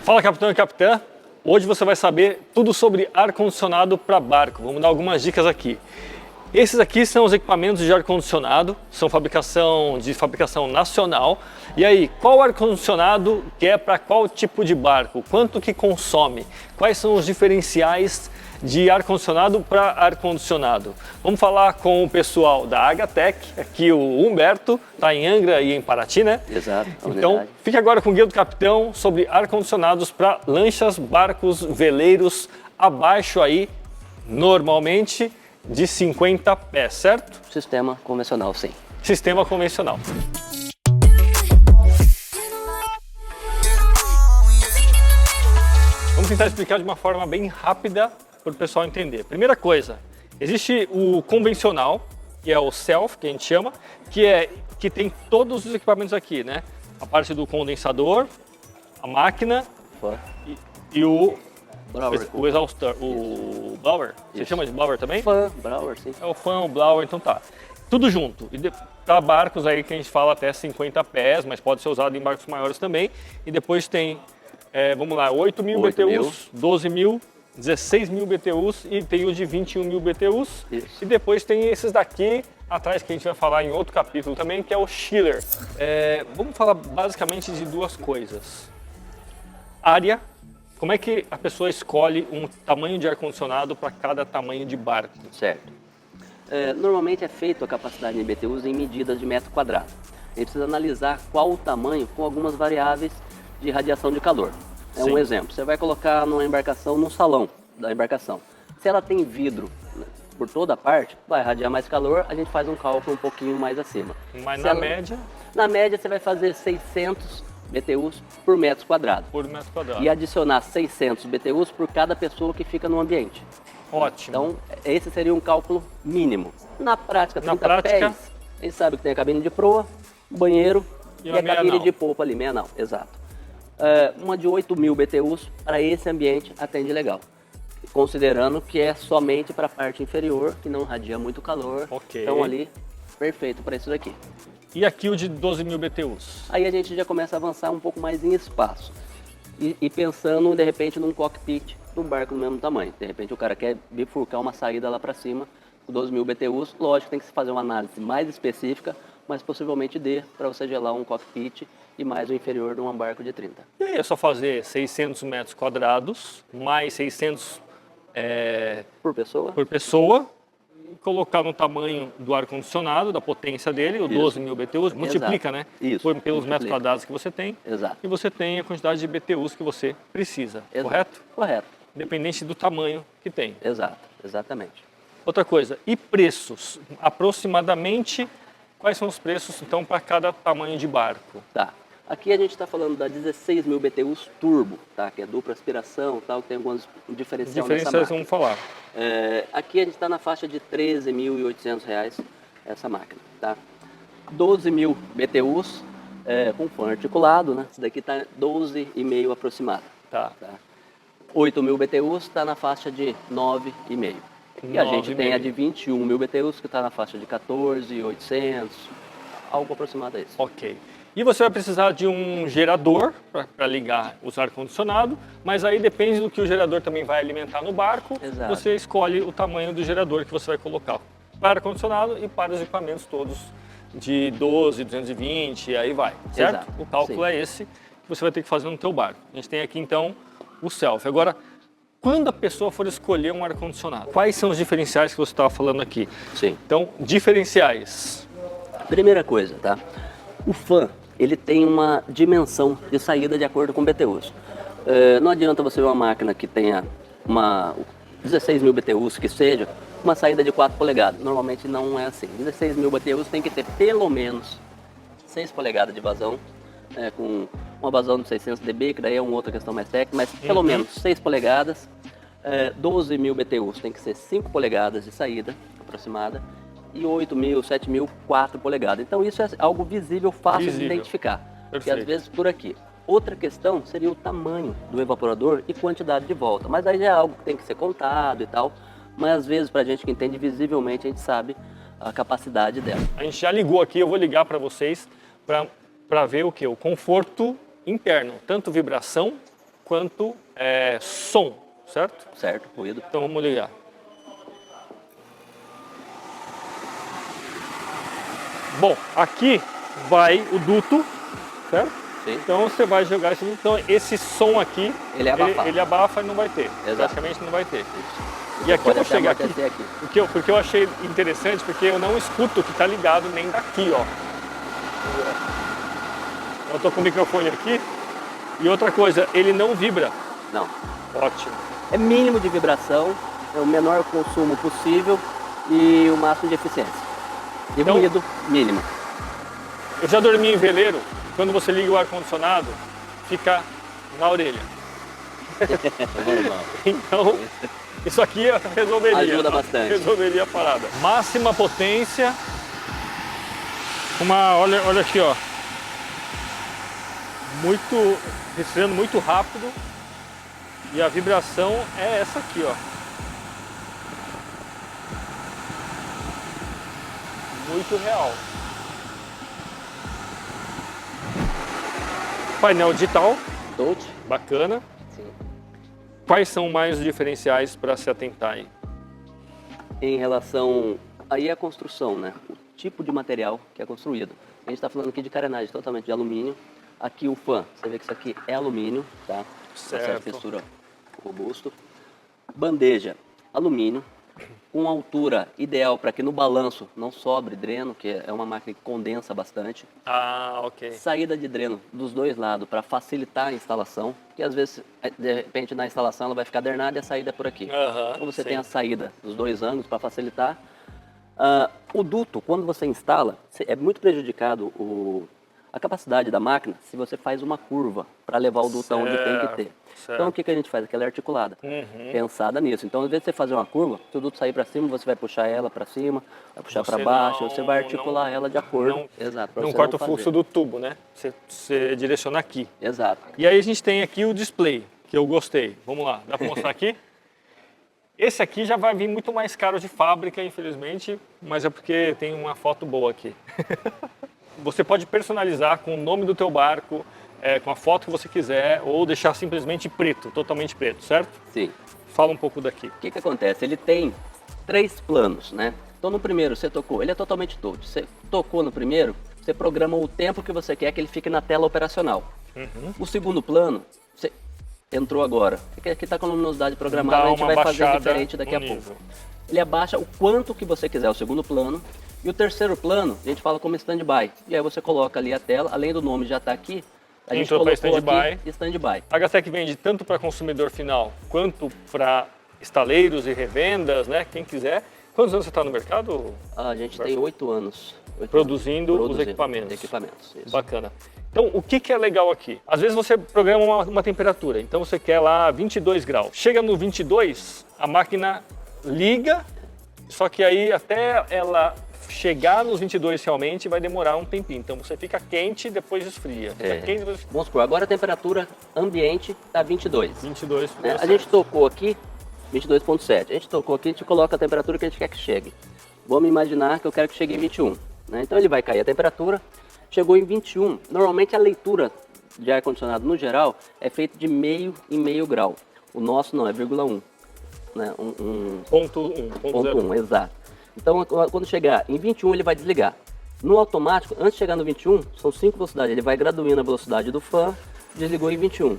Fala, capitão e capitã! Hoje você vai saber tudo sobre ar-condicionado para barco. Vamos dar algumas dicas aqui. Esses aqui são os equipamentos de ar-condicionado, são de fabricação nacional. E aí, qual ar-condicionado que é para qual tipo de barco? Quanto que consome? Quais são os diferenciais de ar-condicionado para ar-condicionado? Vamos falar com o pessoal da Agatec, aqui o Humberto, está em Angra e em Paraty, né? Exato. Então, fique agora com o Guia do Capitão sobre ar-condicionados para lanchas, barcos, veleiros, abaixo aí, normalmente, de 50 pés, certo? Sistema convencional, sim. Sistema convencional. Vamos tentar explicar de uma forma bem rápida para o pessoal entender. Primeira coisa, existe o convencional, que é o self, que a gente chama, que tem todos os equipamentos aqui, né? A parte do condensador, a máquina e o exaustor, o blower. Você chama de blower também? Fan, blower, sim. É o fan, o blower, então tá. Tudo junto. E para barcos aí que a gente fala até 50 pés, mas pode ser usado em barcos maiores também. E depois tem, vamos lá, 8.000 BTUs, 12.000, 16.000 BTUs e tem o de 21.000 BTUs. Isso. E depois tem esses daqui atrás que a gente vai falar em outro capítulo também, que é o chiller. Vamos falar basicamente de duas coisas. Área. Como é que a pessoa escolhe um tamanho de ar-condicionado para cada tamanho de barco? Certo. Normalmente é feito a capacidade de BTUs em medidas de metro quadrado. A gente precisa analisar qual o tamanho com algumas variáveis de radiação de calor. Sim. Um exemplo, você vai colocar numa embarcação, num salão da embarcação. Se ela tem vidro, né, por toda a parte, vai radiar mais calor, a gente faz um cálculo um pouquinho mais acima. Mas na média? Na média você vai fazer 600 BTUs por metro quadrado. Por metro quadrado. E adicionar 600 BTUs por cada pessoa que fica no ambiente. Ótimo. Então, esse seria um cálculo mínimo. Na prática, 30 pés, a gente sabe que tem a cabine de proa, banheiro e a cabine de polpa ali, meia nau, exato. Uma de 8.000 BTUs para esse ambiente atende legal. Considerando que é somente para a parte inferior, que não radia muito calor. Ok. Então ali, perfeito para isso daqui. E aqui o de 12.000 BTUs? Aí a gente já começa a avançar um pouco mais em espaço. E pensando, de repente, num cockpit de um barco do mesmo tamanho. De repente o cara quer bifurcar uma saída lá para cima, com 12.000 BTUs. Lógico, tem que se fazer uma análise mais específica, mas possivelmente dê para você gelar um cockpit e mais o inferior de um barco de 30. E aí é só fazer 600 metros quadrados, mais 600 por pessoa, e colocar no tamanho do ar-condicionado, da potência dele, o 12.000 BTUs, multiplica, né? Isso, pelos multiplica. metros quadrados que você tem. Exato. E você tem a quantidade de BTUs que você precisa, Exato. correto? Correto. Independente do tamanho que tem. Exato, exatamente. Outra coisa, e preços? Aproximadamente, quais são os preços, então, para cada tamanho de barco? Tá. Aqui a gente está falando da 16.000 BTUs turbo, tá? Que é dupla aspiração, tal, que tem alguns diferenciais nessa máquina. Vamos falar. Aqui a gente está na faixa de R$ 13.800 essa máquina, tá? 12.000 BTUs com fã articulado, né? Esse daqui está 12,5 aproximado. Tá. 8.000 BTUs está na faixa de 9,5. E a gente tem a de 21.000 BTUs que está na faixa de 14.800, algo aproximado a isso. Ok. E você vai precisar de um gerador para ligar o ar-condicionado, mas aí depende do que o gerador também vai alimentar no barco. Exato. Você escolhe o tamanho do gerador que você vai colocar para ar-condicionado e para os equipamentos todos de 12, 220, aí vai, certo? Exato. O cálculo Sim. é esse que você vai ter que fazer no teu barco. A gente tem aqui então o self. Agora, quando a pessoa for escolher um ar-condicionado, quais são os diferenciais que você estava falando aqui? Sim. Então, diferenciais. Primeira coisa, tá? O fan, ele tem uma dimensão de saída de acordo com BTUs. Não adianta você ver uma máquina que tenha 16.000 BTUs, que seja, uma saída de 4 polegadas. Normalmente não é assim. 16.000 BTUs tem que ter pelo menos 6 polegadas de vazão, com uma vazão de 600 dB, que daí é uma outra questão mais técnica, mas pelo menos 6 polegadas. 12.000 BTUs tem que ser 5 polegadas de saída aproximada. E 8.000, 7.000, 4 polegadas. Então isso é algo visível, fácil de identificar. Porque às vezes por aqui. Outra questão seria o tamanho do evaporador e quantidade de volta. Mas aí já é algo que tem que ser contado e tal. Mas às vezes pra gente que entende visivelmente, a gente sabe a capacidade dela. A gente já ligou aqui, eu vou ligar para vocês para ver o que? O conforto interno, tanto vibração quanto som, certo? Certo, ruído. Então vamos ligar. Bom, aqui vai o duto, certo? Sim. Então você vai jogar esse duto. Então esse som aqui, Ele é abafado. ele abafa e não vai ter. Exato. Praticamente não vai ter. Isso. E aqui eu Pode vou até chegar aqui, amortecer aqui. porque eu achei interessante, porque eu não escuto o que está ligado nem daqui, ó. Eu tô com o microfone aqui. E outra coisa, ele não vibra. Não. Ótimo. É mínimo de vibração, é o menor consumo possível e o máximo de eficiência. E Então- ruído mínimo. Eu já dormi em veleiro, quando você liga o ar-condicionado, fica na orelha. Então, isso aqui resolveria. Ajuda bastante. Resolveria a parada. Máxima potência. Olha aqui, ó. Respirando muito rápido. E a vibração é essa aqui, ó. Muito real. Painel digital, Touch? bacana. Sim. Quais são mais os diferenciais para se atentar aí? Em relação aí à construção, né? O tipo de material que é construído. A gente está falando aqui de carenagem totalmente de alumínio. Aqui o fã, você vê que isso aqui é alumínio, tá? Certo. Essa textura robusto. Bandeja, alumínio, com altura ideal para que no balanço não sobre dreno, que é uma máquina que condensa bastante. Ah, ok. Saída de dreno dos dois lados para facilitar a instalação, porque às vezes, de repente, na instalação ela vai ficar drenada e a saída é por aqui. Aham, Então você sim. tem a saída dos dois ângulos para facilitar. O duto, quando você instala, é muito prejudicado a capacidade da máquina se você faz uma curva para levar o duto onde tem que ter. Certo. Então o que a gente faz? Ela é articulada, pensada nisso. Então, ao invés de você fazer uma curva, se o duto sair para cima, você vai puxar ela para cima, vai puxar para Você baixo, não- você vai articular ela de acordo. não- Exato. pra Não você corta o fazer. fluxo do tubo, né? Você direciona aqui. Exato. E aí a gente tem aqui o display, que eu gostei. Vamos lá, dá para mostrar aqui? Esse aqui já vai vir muito mais caro de fábrica, infelizmente, mas é porque tem uma foto boa aqui. Você pode personalizar com o nome do teu barco, com a foto que você quiser, ou deixar simplesmente preto, totalmente preto, certo? Sim. Fala um pouco daqui. O que acontece? Ele tem 3 planos, né? Então no primeiro você tocou, ele é totalmente touch. Você tocou no primeiro, você programa o tempo que você quer que ele fique na tela operacional. O segundo plano, você entrou agora. Aqui está com a luminosidade programada, Dá a gente uma vai fazer baixada diferente daqui a no pouco. nível. Ele abaixa o quanto que você quiser, o segundo plano. E o terceiro plano, a gente fala como stand-by. E aí você coloca ali a tela, além do nome já está aqui, a gente Entrou pra colocou stand-by. aqui stand-by. A Gatec vende tanto para consumidor final quanto para estaleiros e revendas, né? Quem quiser. Quantos anos você está no mercado? A gente tem 8 anos. Produzindo os equipamentos. Isso. Bacana. Então, o que é legal aqui? Às vezes você programa uma temperatura, então você quer lá 22 graus. Chega no 22, a máquina liga, só que aí até ela chegar nos 22 realmente vai demorar um tempinho. Então você fica quente e depois esfria. Fica quente, depois esfria. Vamos supor, agora a temperatura ambiente está 22. 22. Né? A gente tocou aqui 22,7. A gente tocou aqui, a gente coloca a temperatura que a gente quer que chegue. Vamos imaginar que eu quero que chegue em 21. Né? Então ele vai cair a temperatura. Chegou em 21. Normalmente a leitura de ar-condicionado no geral é feita de meio e meio grau. O nosso não, é 0,1. Né? Ponto 1. Ponto 1, exato. Então quando chegar em 21 ele vai desligar. No automático, antes de chegar no 21, são 5 velocidades. Ele vai graduando a velocidade do fã, desligou em 21.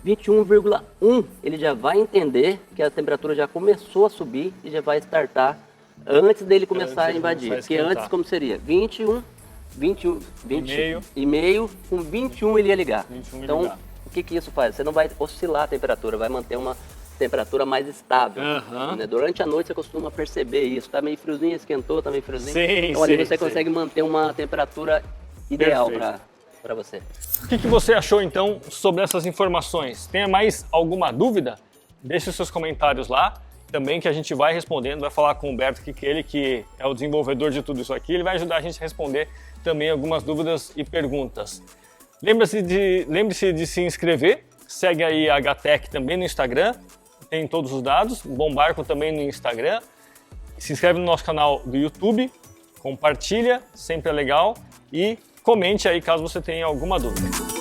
21,1 ele já vai entender que a temperatura já começou a subir e já vai startar antes dele começar a invadir. Porque antes como seria? 21 e meio, com 21 ele ia ligar. Então o que isso faz? Você não vai oscilar a temperatura, vai manter uma temperatura mais estável. Né? Durante a noite você costuma perceber isso. Tá meio friozinho, esquentou, tá meio friozinho. Então ali você consegue manter uma temperatura ideal para você. O que você achou então sobre essas informações? Tem mais alguma dúvida? Deixe os seus comentários lá, também que a gente vai respondendo, vai falar com o Humberto, que ele que é o desenvolvedor de tudo isso aqui, ele vai ajudar a gente a responder também algumas dúvidas e perguntas. Lembre-se de se inscrever, segue aí a Gatec também no Instagram, tem todos os dados, Bom Barco também no Instagram, se inscreve no nosso canal do YouTube, compartilha, sempre é legal, e comente aí caso você tenha alguma dúvida.